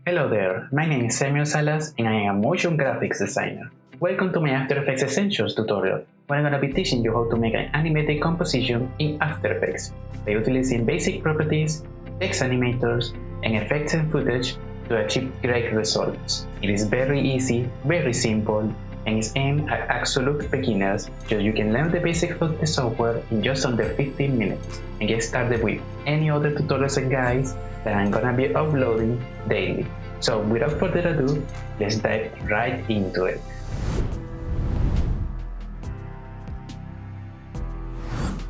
Hello there, my name is Samuel Salas and I am a motion graphics designer. Welcome to my After Effects Essentials tutorial, where I'm going to be teaching you how to make an animated composition in After Effects by utilizing basic properties, text animators, and effects and footage to achieve great results. It is very easy, very simple, and is aimed at absolute beginners, so you can learn the basics of the software in just under 15 minutes and get started with any other tutorials and guides that I'm gonna be uploading daily. So without further ado, let's dive right into it.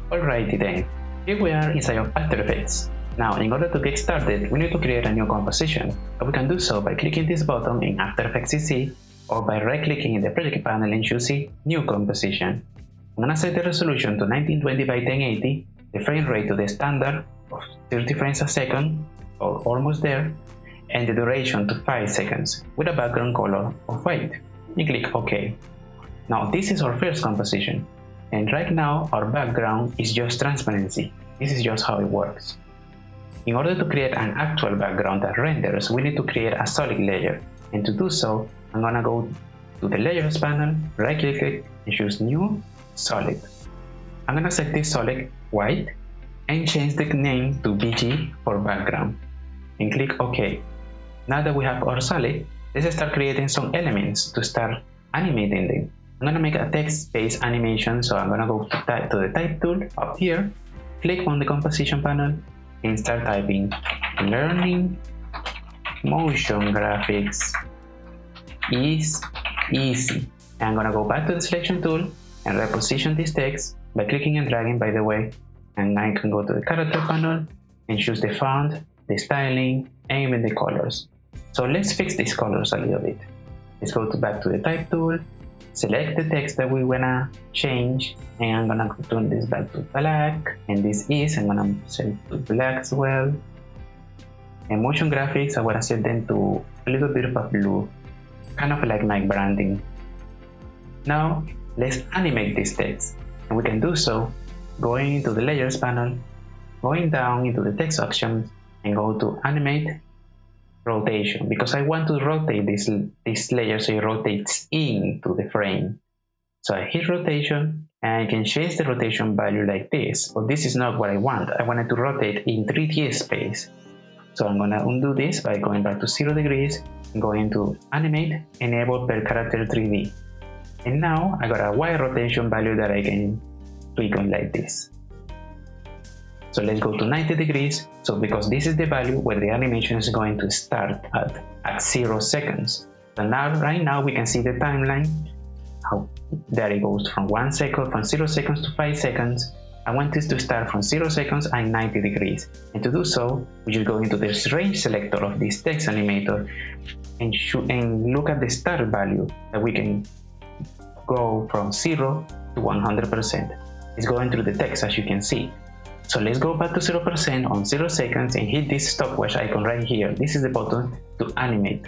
Alrighty then, here we are inside of After Effects. Now in order to get started, we need to create a new composition, and we can do so by clicking this button in After Effects CC or by right-clicking in the project panel and choosing New Composition. I'm gonna set the resolution to 1920 by 1080, the frame rate to the standard of 30 frames a second, or almost there, and the duration to 5 seconds with a background color of white, and click OK. Now this is our first composition, and right now our background is just transparency. This is just how it works. In order to create an actual background that renders, we need to create a solid layer, and to do so, I'm gonna go to the Layers panel, right-click it, and choose New Solid. I'm gonna set this solid white and change the name to BG for background, and click OK. Now that we have our solid, let's start creating some elements to start animating them. I'm gonna make a text-based animation, so I'm gonna go to the type tool up here, click on the composition panel, and start typing learning motion graphics is easy. And I'm gonna go back to the selection tool and reposition this text by clicking and dragging, by the way, and I can go to the character panel and choose the font, the styling, and even the colors. So let's fix these colors a little bit. Let's go back to the type tool, select the text that we wanna change, and I'm gonna turn this back to black, and I'm gonna set it to black as well. And motion graphics, I wanna set them to a little bit of a blue, kind of like my branding. Now let's animate this text, and we can do so going into the Layers panel, going down into the text options, and go to Animate Rotation, because I want to rotate this layer so it rotates into the frame. So I hit rotation, and I can change the rotation value like this, but this is not what I want. I want it to rotate in 3D space. So I'm gonna undo this by going back to 0 degrees and going to Animate, Enable Per Character 3D. And now I got a Y rotation value that I can tweak on like this. So let's go to 90 degrees, so because this is the value where the animation is going to start at 0 seconds. So now, right now we can see the timeline, how there it goes from 1 second, from 0 seconds to 5 seconds. I want this to start from 0 seconds and 90 degrees. And to do so, we just go into this range selector of this text animator and look at the start value that we can go from 0 to 100%. It's going through the text, as you can see. So let's go back to 0% on 0 seconds and hit this stopwatch icon right here. This is the button to animate.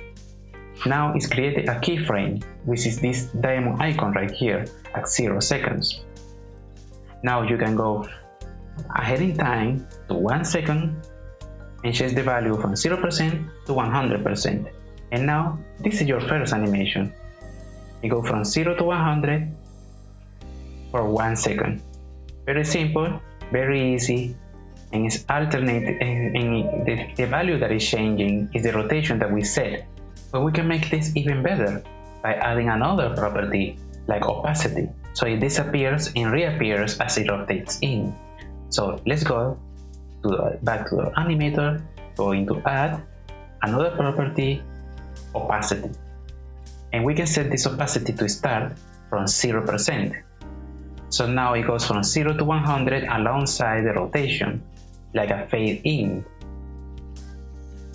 Now it's created a keyframe, which is this diamond icon right here at 0 seconds. Now you can go ahead in time to 1 second and change the value from 0% to 100%. And now this is your first animation. You go from 0 to 100 for 1 second. Very simple, very easy, and it's alternating, and the value that is changing is the rotation that we set. But we can make this even better by adding another property like opacity, so it disappears and reappears as it rotates in. So let's go back to the animator, going to add another property, opacity, and we can set this opacity to start from 0%. So now it goes from 0 to 100 alongside the rotation, like a fade in.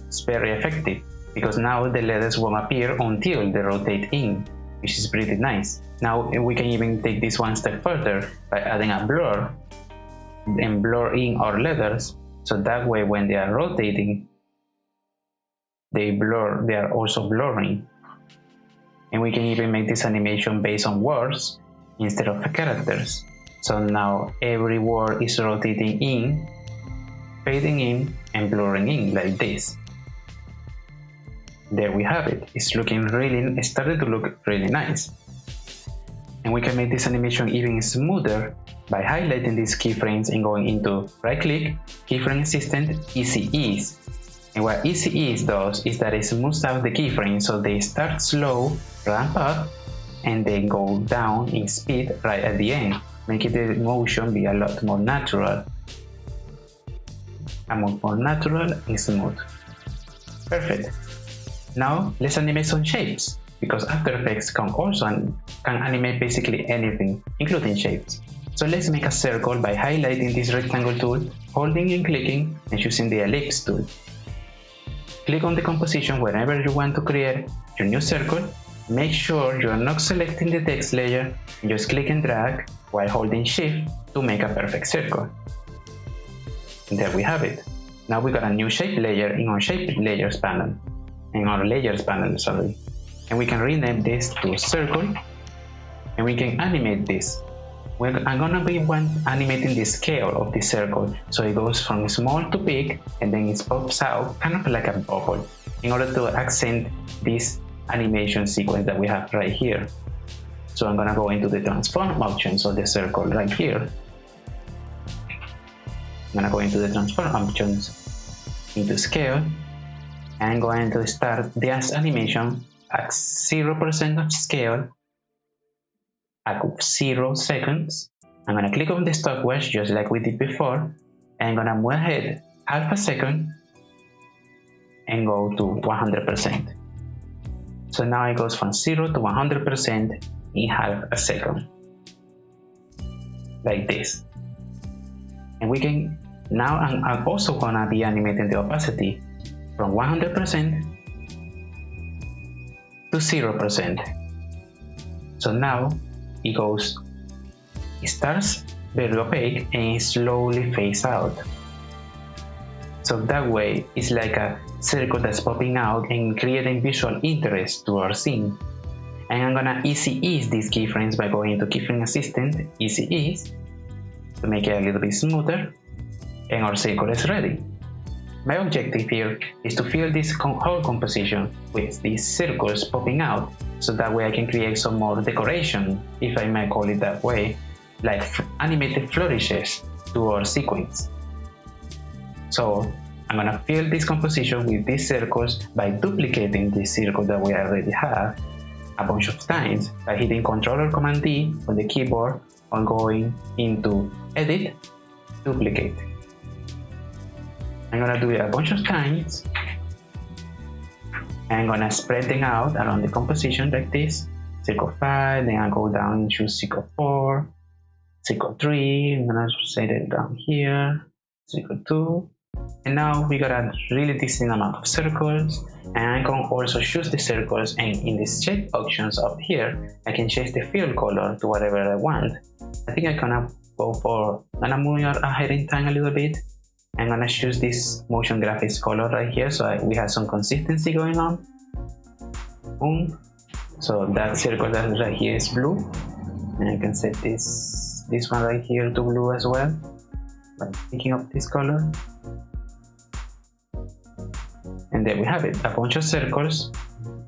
It's very effective, because now the letters won't appear until they rotate in, which is pretty nice. Now we can even take this one step further by adding a blur and blur in our letters, so that way when they are rotating, they are also blurring. And we can even make this animation based on words instead of characters. So now every word is rotating in, fading in, and blurring in like this. There we have it. It's started to look really nice. And we can make this animation even smoother by highlighting these keyframes and going into right click, keyframe assistant, easy ease. And what easy ease does is that it smooths out the keyframes so they start slow, ramp up, and then go down in speed right at the end, making the motion be a lot more natural. And smooth. Perfect. Now let's animate some shapes, because After Effects can animate basically anything, including shapes. So let's make a circle by highlighting this rectangle tool, holding and clicking, and choosing the ellipse tool. Click on the composition wherever you want to create your new circle. Make sure you're not selecting the text layer, and just click and drag while holding shift to make a perfect circle. And there we have it. Now we got a new shape layer in our layers panel, and we can rename this to circle, and we can animate this. I'm gonna be animating the scale of the circle, so it goes from small to big, and then it pops out kind of like a bubble, in order to accent this animation sequence that we have right here. So I'm gonna go into the transform options of the circle right here. I'm gonna go into the transform options, into scale, and I'm going to start this animation at 0% of scale at 0 seconds. I'm gonna click on the stopwatch just like we did before, and I'm gonna move ahead half a second and go to 100%. So now it goes from 0 to 100% in half a second, like this. And we can now, I'm also gonna be animating the opacity from 100% to 0%. So now it starts very opaque and slowly fades out. So that way it's like a circle that's popping out and creating visual interest to our scene. And I'm gonna easy ease these keyframes by going to keyframe assistant, easy ease, to make it a little bit smoother, and our circle is ready. My objective here is to fill this whole composition with these circles popping out, so that way I can create some more decoration, if I may call it that way, like animated flourishes to our sequence. So I'm gonna fill this composition with these circles by duplicating this circle that we already have a bunch of times by hitting Ctrl or Command D on the keyboard, or going into Edit, Duplicate. I'm gonna do it a bunch of times, and I'm gonna spread them out around the composition like this. Circle 5, then I go down and choose circle 4, circle 3, I'm gonna set it down here, circle 2, and now we got a really decent amount of circles. And I can also choose the circles, and in the shape options up here I can change the fill color to whatever I want. I think I'm gonna move ahead in time a little bit. I'm gonna choose this motion graphics color right here, so we have some consistency going on. Boom. So that circle that is right here is blue, and I can set this one right here to blue as well by picking up this color. And there we have it, a bunch of circles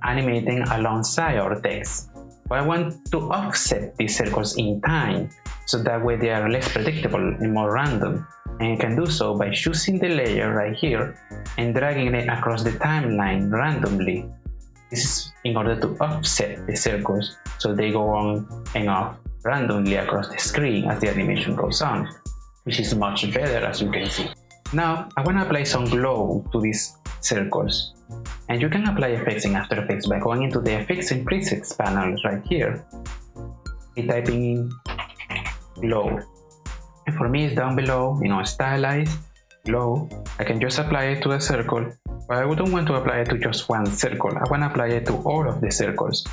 animating alongside our text. But I want to offset these circles in time, so that way they are less predictable and more random. And you can do so by choosing the layer right here and dragging it across the timeline randomly. This is in order to offset the circles so they go on and off randomly across the screen as the animation goes on, which is much better, as you can see. Now I want to apply some glow to these circles, and you can apply effects in After Effects by going into the Effects and Presets panel right here and typing in glow. And for me it's down below, stylize, glow. I can just apply it to a circle, but I wouldn't want to apply it to just one circle. I want to apply it to all of the circles.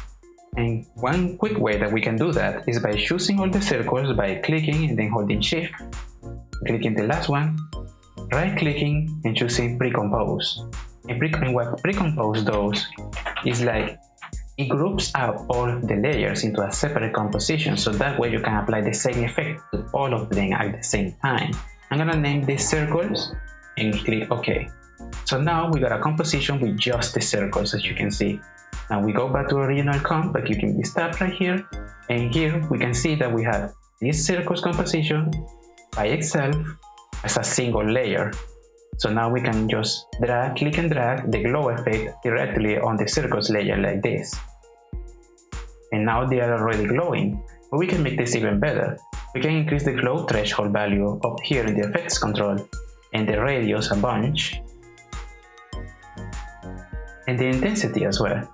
And one quick way that we can do that is by choosing all the circles by clicking and then holding shift, clicking the last one, right clicking and choosing pre-compose. And what pre-compose does is like it groups out all of the layers into a separate composition, so that way you can apply the same effect to all of them at the same time. I'm gonna name these circles and click OK. So now we got a composition with just the circles, as you can see. Now we go back to original comp by clicking this tab right here, and here we can see that we have this circles composition by itself as a single layer. So now we can just click and drag the glow effect directly on the circles layer like this. And now they are already glowing, but we can make this even better. We can increase the glow threshold value up here in the effects control, and the radius a bunch, and the intensity as well.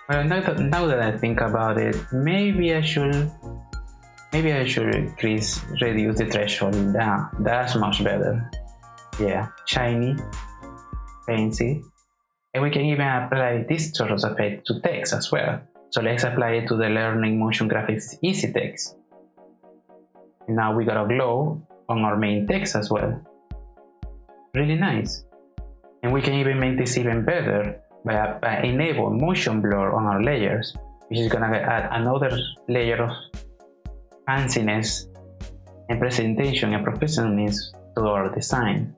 Well, now that I think about it, maybe I should reduce the threshold down. That's much better. Yeah, shiny, fancy, and we can even apply this sort of effect to text as well. So let's apply it to the Learning Motion Graphics Easy text. And now we got a glow on our main text as well. Really nice. And we can even make this even better by enable motion blur on our layers, which is gonna add another layer of fanciness and presentation and professionalism to our design.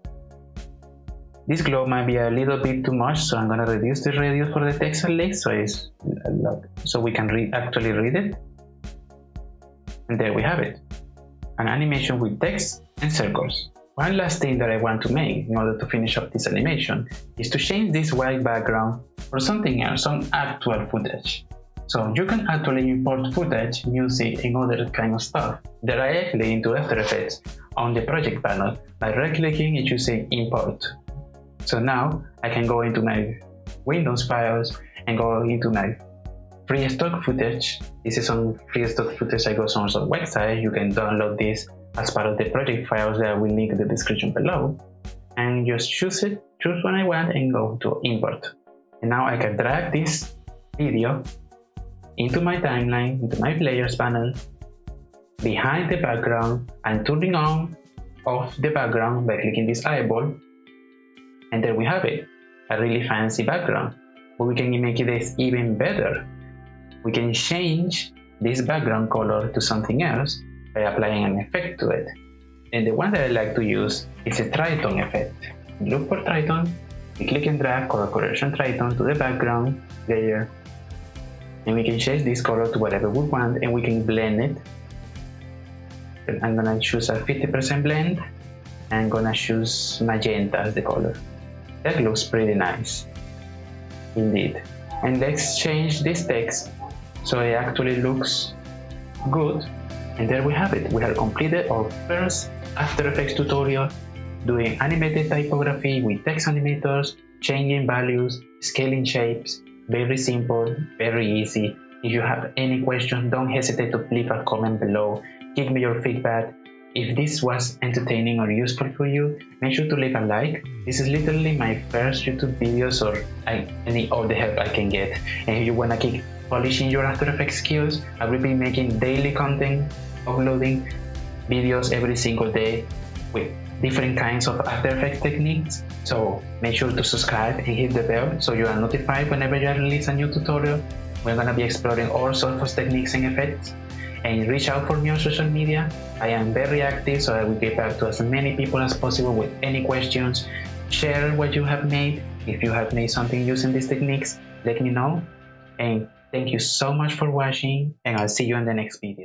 This glow might be a little bit too much, so I'm gonna reduce the radius for the text at least, so we can actually read it. And there we have it, an animation with text and circles. One last thing that I want to make in order to finish up this animation is to change this white background for something else, some actual footage. So you can actually import footage, music, and other kind of stuff directly into After Effects on the project panel by right-clicking and choosing Import. So now I can go into my Windows files and go into my free stock footage. This is some free stock footage I got on some website. You can download this as part of the project files that I will link in the description below, and just choose what I want and go to import. And now I can drag this video into my timeline, into my players panel, behind the background, and turning off the background by clicking this eyeball, and there we have it, a really fancy background. But we can make this even better. We can change this background color to something else by applying an effect to it. And the one that I like to use is a tritone effect. Look for tritone, we click and drag color correction tritone to the background layer, and we can change this color to whatever we want, and we can blend it. And I'm gonna choose a 50% blend, and I'm gonna choose magenta as the color. That looks pretty nice indeed. And let's change this text so it actually looks good. And there we have it. We have completed our first After Effects tutorial doing animated typography with text animators, changing values, scaling shapes. Very simple, very easy. If you have any questions, don't hesitate to leave a comment below. Give me your feedback. If this was entertaining or useful for you, make sure to leave a like. This is literally my first YouTube video, so I need all the help I can get. And if you wanna keep polishing your After Effects skills, I will be making daily content, uploading videos every single day with different kinds of After Effects techniques. So make sure to subscribe and hit the bell so you are notified whenever I release a new tutorial. We're gonna be exploring all sorts of techniques and effects. And reach out for me on social media. I am very active, so I will get back to as many people as possible with any questions. Share what you have made. If you have made something using these techniques, let me know. And thank you so much for watching, and I'll see you in the next video.